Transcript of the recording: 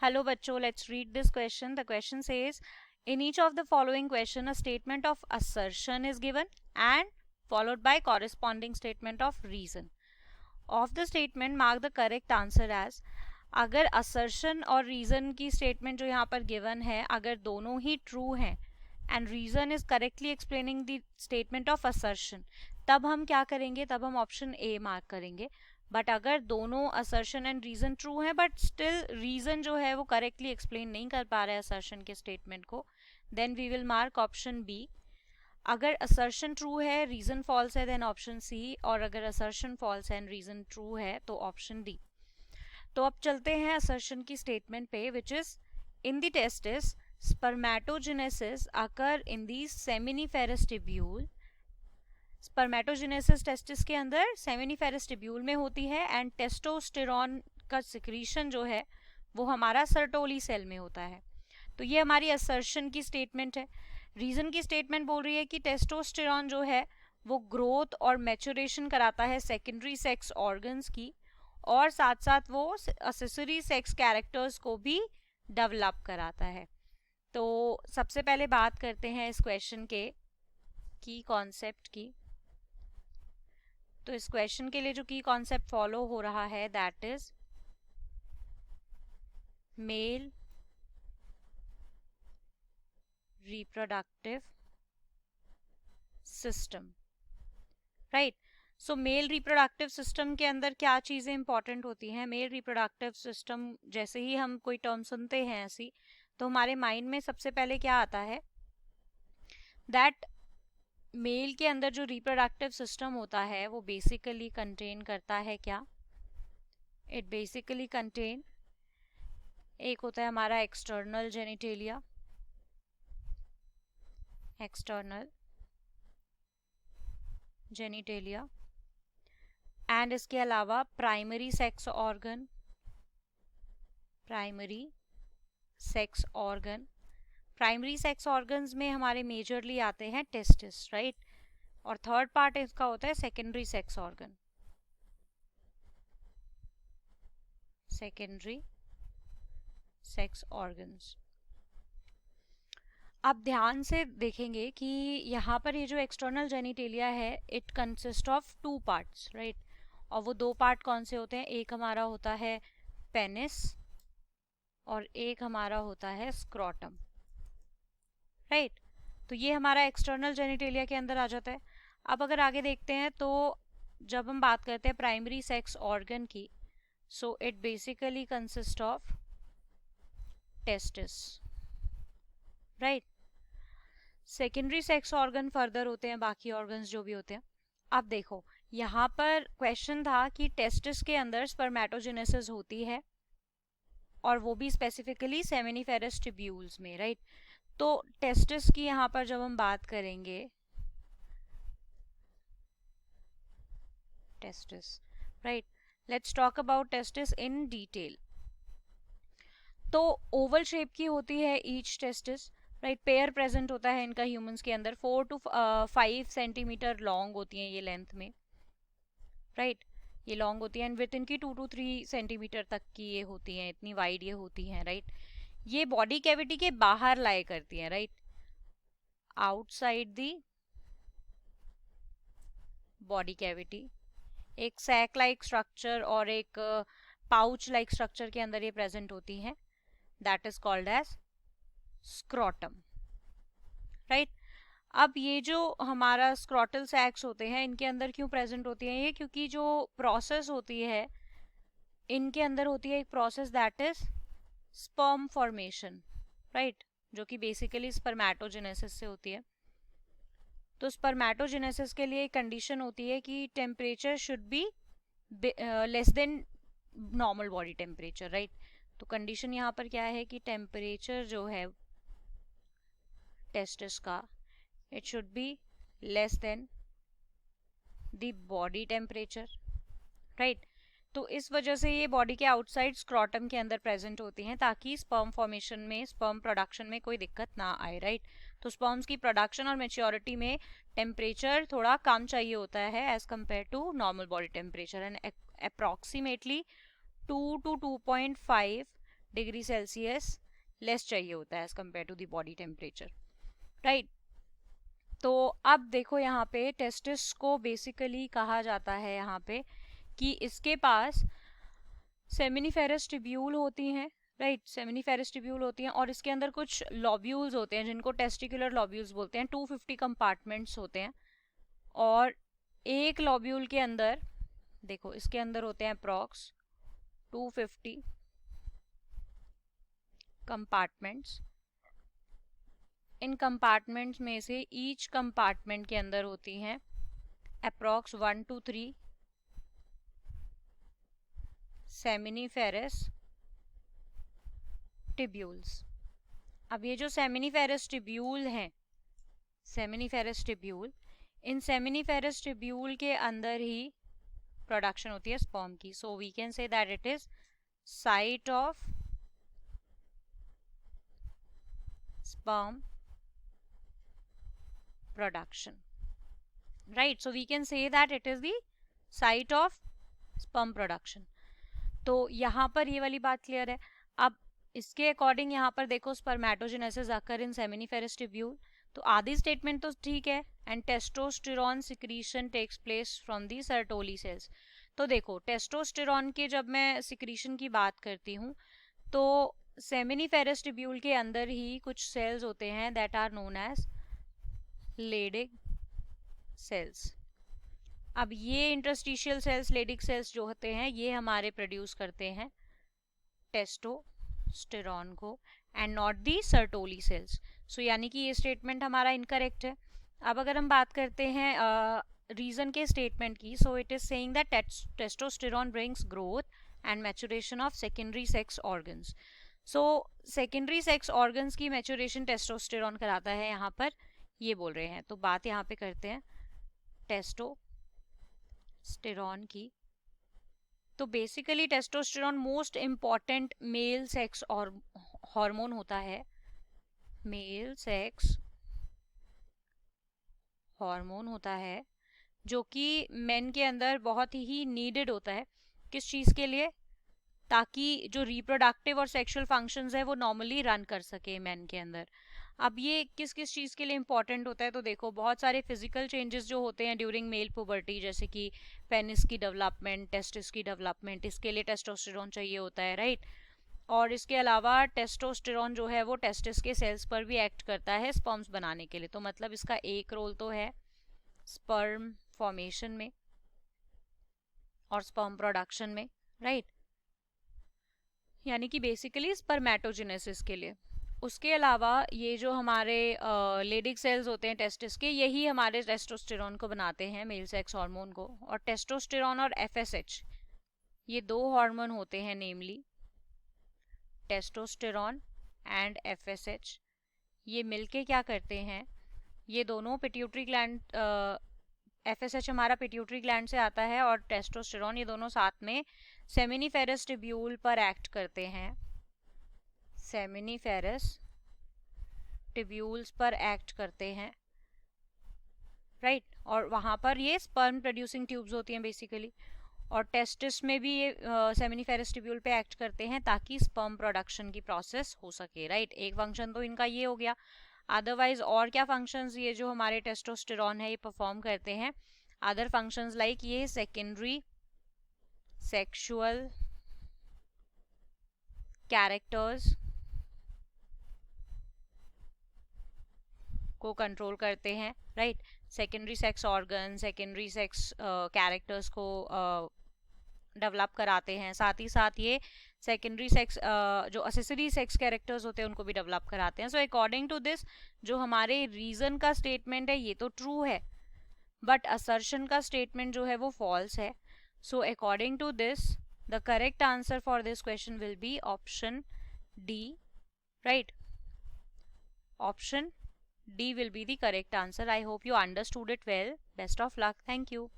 Hello बच्चों, let's read this question. The question says, in each of the following question, a statement of assertion is given and followed by corresponding statement of reason. Of the statement, mark the correct answer as. अगर assertion और reason की statement जो यहाँ पर given है, अगर दोनों ही true हैं and reason is correctly explaining the statement of assertion, तब हम क्या करेंगे? तब हम option A mark करेंगे. बट अगर दोनों असर्शन एंड रीजन ट्रू है बट स्टिल रीजन जो है वो करेक्टली एक्सप्लेन नहीं कर पा रहा है असर्शन के स्टेटमेंट को, then we will mark option B. अगर असर्शन ट्रू है रीजन फॉल्स है देन ऑप्शन सी, और अगर असर्शन फॉल्स है एंड रीजन ट्रू है तो ऑप्शन डी. तो अब चलते हैं असर्शन की स्टेटमेंट पे, which is in the testis spermatogenesis occur in the seminiferous tubule. Spermatogenesis testis के अंदर सेमिनिफेरस टिब्यूल में होती है एंड टेस्टोस्टेरॉन का सिक्रीशन जो है वो हमारा सर्टोली सेल में होता है. तो ये हमारी असर्शन की स्टेटमेंट है. रीजन की स्टेटमेंट बोल रही है कि टेस्टोस्टेरॉन जो है वो ग्रोथ और मैच्योरेशन कराता है सेकेंडरी सेक्स ऑर्गन्स की, और साथ साथ वो एक्सेसरी सेक्स कैरेक्टर्स को भी डेवलप कराता है. तो सबसे पहले बात करते हैं इस क्वेश्चन के की कॉन्सेप्ट की. तो इस क्वेश्चन के लिए जो की कॉन्सेप्ट फॉलो हो रहा है that is male reproductive system. Right. So male reproductive system के अंदर क्या चीजें इंपॉर्टेंट होती हैं? मेल रिप्रोडक्टिव सिस्टम जैसे ही हम कोई टर्म सुनते हैं ऐसी, तो हमारे माइंड में सबसे पहले क्या आता है दैट मेल के अंदर जो रिप्रोडक्टिव सिस्टम होता है वो बेसिकली कंटेन करता है क्या? इट बेसिकली कंटेन, एक होता है हमारा external genitalia, external genitalia, and इसके अलावा primary sex organ, primary sex organ. Primary sex organs में हमारे मेजरली आते हैं टेस्टिस, राइट. और थर्ड पार्ट इसका होता है secondary sex organ, secondary sex organs. अब ध्यान से देखेंगे कि यहाँ पर ये जो एक्सटर्नल जेनिटेलिया है it consist of two parts, right. और वो दो पार्ट कौन से होते हैं? एक हमारा होता है पेनिस और एक हमारा होता है स्क्रोटम, राइट. तो ये हमारा एक्सटर्नल जेनिटेलिया के अंदर आ जाता है. अब अगर आगे देखते हैं तो जब हम बात करते हैं प्राइमरी सेक्स ऑर्गन की, so it basically consist of testis, right. Secondary sex organ further होते हैं बाकी ऑर्गन्स जो भी होते हैं. अब देखो यहाँ पर क्वेश्चन था कि टेस्टिस के अंदर स्पर्मेटोजेनेसिस होती है और वो भी स्पेसिफिकली सेमिनिफेरस ट्यूब्यूल्स में, राइट. तो टेस्टिस की यहाँ पर जब हम बात करेंगे testis, right, let's talk about testis in detail. तो ओवल शेप की होती है each testis, right. Pair present होता है इनका ह्यूमंस के अंदर. 4 to 5 सेंटीमीटर लॉन्ग होती हैं ये लेंथ में, राइट. ये लॉन्ग होती है एंड विथ इनकी 2 to 3 सेंटीमीटर तक की ये होती हैं, इतनी वाइड ये होती हैं, राइट. ये बॉडी कैविटी के बाहर लाई करती हैं, right, outside the body cavity. एक सैक लाइक स्ट्रक्चर और एक पाउच लाइक स्ट्रक्चर के अंदर ये प्रेजेंट होती हैं, that is called as scrotum, right. अब ये जो हमारा स्क्रोटल सैक्स होते हैं इनके अंदर क्यों प्रेजेंट होती है ये? क्योंकि जो प्रोसेस होती है इनके अंदर होती है एक process that is sperm formation, right, जो कि बेसिकली स्पर्मेटोजेनेसिस से होती है. तो स्पर्मेटोजेनेसिस के लिए एक कंडीशन होती है कि temperature should be less than normal body temperature, right. तो कंडीशन यहाँ पर क्या है कि टेम्परेचर जो है टेस्टिस का it should be less than the body temperature, right. तो इस वजह से ये बॉडी के आउटसाइड स्क्रोटम के अंदर प्रेजेंट होती हैं ताकि स्पर्म फॉर्मेशन में, स्पर्म प्रोडक्शन में कोई दिक्कत ना आए, राइट. तो स्पर्म्स की प्रोडक्शन और मेच्योरिटी में टेम्परेचर थोड़ा कम चाहिए होता है as compare to normal body temperature, and approximately 2 to 2.5 degree Celsius less चाहिए होता है as compare to the body temperature, right. तो अब देखो यहाँ पे टेस्टिस को बेसिकली कहा जाता है यहाँ पे कि इसके पास सेमिनिफेरस ट्यूब्यूल होती हैं, राइट, सेमिनिफेरस ट्यूब्यूल होती हैं और इसके अंदर कुछ लॉब्यूल्स होते हैं जिनको टेस्टिकुलर लॉब्यूल्स बोलते हैं। 250 कंपार्टमेंट्स होते हैं और एक लॉब्यूल के अंदर देखो इसके अंदर होते हैं अप्रॉक्स 250 कंपार्टमेंट्स। इन कंपार्टमेंट्स में से ईच कंपार्टमेंट के अंदर होती हैं अप्रॉक्स 1 to 3 सेमिनिफेरस ट्यूब्यूल्स। अब ये जो सेमिनिफेरस ट्यूब्यूल हैं, सेमिनिफेरस ट्यूब्यूल, इन सेमिनिफेरस ट्यूब्यूल के अंदर ही प्रोडक्शन होती है स्पर्म की। So we can say that it is site of sperm production, right? So we can say that it is the site of sperm production. तो यहाँ पर ये वाली बात क्लियर है। अब इसके अकॉर्डिंग यहाँ पर देखो spermatogenesis occur in seminiferous tubule, तो आधी स्टेटमेंट तो ठीक है। And testosterone secretion takes place from the Sertoli cells. तो देखो टेस्टोस्टेरॉन के जब मैं सिक्रीशन की बात करती हूँ तो सेमिनिफेरस ट्यूब्यूल के अंदर ही कुछ सेल्स होते हैं that are known as Leydig cells. अब ये इंटरस्टिशियल सेल्स, लेडिग सेल्स जो होते हैं ये हमारे प्रोड्यूस करते हैं टेस्टोस्टेरॉन को and not the Sertoli cells. So यानी कि ये स्टेटमेंट हमारा इनकरेक्ट है। अब अगर हम बात करते हैं रीजन के स्टेटमेंट की, so it is saying that testosterone brings growth and maturation of secondary sex organs. So secondary sex organs की मैचुरेशन टेस्टोस्टेरॉन कराता है यहाँ पर, ये बोल रहे हैं। तो बात यहाँ पे करते हैं टेस्टोस्टेरॉन की। तो basically testosterone most important male sex और हार्मोन होता है, मेल सेक्स हार्मोन होता है जो कि मेन के अंदर बहुत ही नीडेड होता है। किस चीज़ के लिए? ताकि जो रिप्रोडक्टिव और सेक्सुअल फंक्शंस है वो नॉर्मली रन कर सके मेन के अंदर। अब ये किस किस चीज़ के लिए इंपॉर्टेंट होता है? तो देखो बहुत सारे फिजिकल चेंजेस जो होते हैं ड्यूरिंग मेल पुबर्टी, जैसे कि पेनिस की डेवलपमेंट, टेस्टिस की डेवलपमेंट, इसके लिए टेस्टोस्टेरॉन चाहिए होता है, राइट। और इसके अलावा टेस्टोस्टेरॉन जो है वो टेस्टिस के सेल्स पर भी एक्ट करता है स्पर्म्स बनाने के लिए। तो मतलब इसका एक रोल तो है स्पर्म फॉर्मेशन में और स्पर्म प्रोडक्शन में, राइट, यानी कि बेसिकली स्पर्मेटोजेनेसिस के लिए। उसके अलावा ये जो हमारे लेडिक सेल्स होते हैं टेस्टिस के, यही हमारे टेस्टोस्टेरॉन को बनाते हैं, मेल सेक्स हार्मोन को। और टेस्टोस्टेरॉन और एफएसएच ये दो हार्मोन होते हैं, नेमली टेस्टोस्टेरॉन एंड एफएसएच। ये मिलके क्या करते हैं, ये दोनों पिट्यूटरी ग्लैंड, एफएसएच हमारा पिट्यूटरी ग्लैंड से आता है और टेस्टोस्टेरॉन, ये दोनों साथ में सेमिनिफेरस ट्यूब्यूल पर एक्ट करते हैं, सेमिनिफेरस ट्यूब्यूल्स पर एक्ट करते हैं, राइट। और वहाँ पर ये स्पर्म प्रोड्यूसिंग ट्यूब्स होती हैं बेसिकली। और टेस्टिस में भी ये सेमिनिफेरस ट्यूब्यूल पे एक्ट करते हैं ताकि स्पर्म प्रोडक्शन की प्रोसेस हो सके, राइट। एक फंक्शन तो इनका ये हो गया। अदरवाइज और क्या फंक्शंस ये जो हमारे टेस्टोस्टेरॉन है ये परफॉर्म करते हैं? अदर फंक्शंस लाइक ये सेकेंडरी सेक्सुअल कैरेक्टर्स को कंट्रोल करते हैं, right. Secondary sex organ, secondary sex characters को डेवलप कराते हैं। साथ ही साथ ये सेकेंडरी सेक्स जो असेसरी सेक्स कैरेक्टर्स होते हैं उनको भी डेवलप कराते हैं। सो अकॉर्डिंग टू दिस जो हमारे रीजन का स्टेटमेंट है ये तो ट्रू है, बट असर्शन का स्टेटमेंट जो है वो फॉल्स है। So according to this the correct answer for this question will be option D, right. Option D will be the correct answer. I hope you understood it well. Best of luck. Thank you.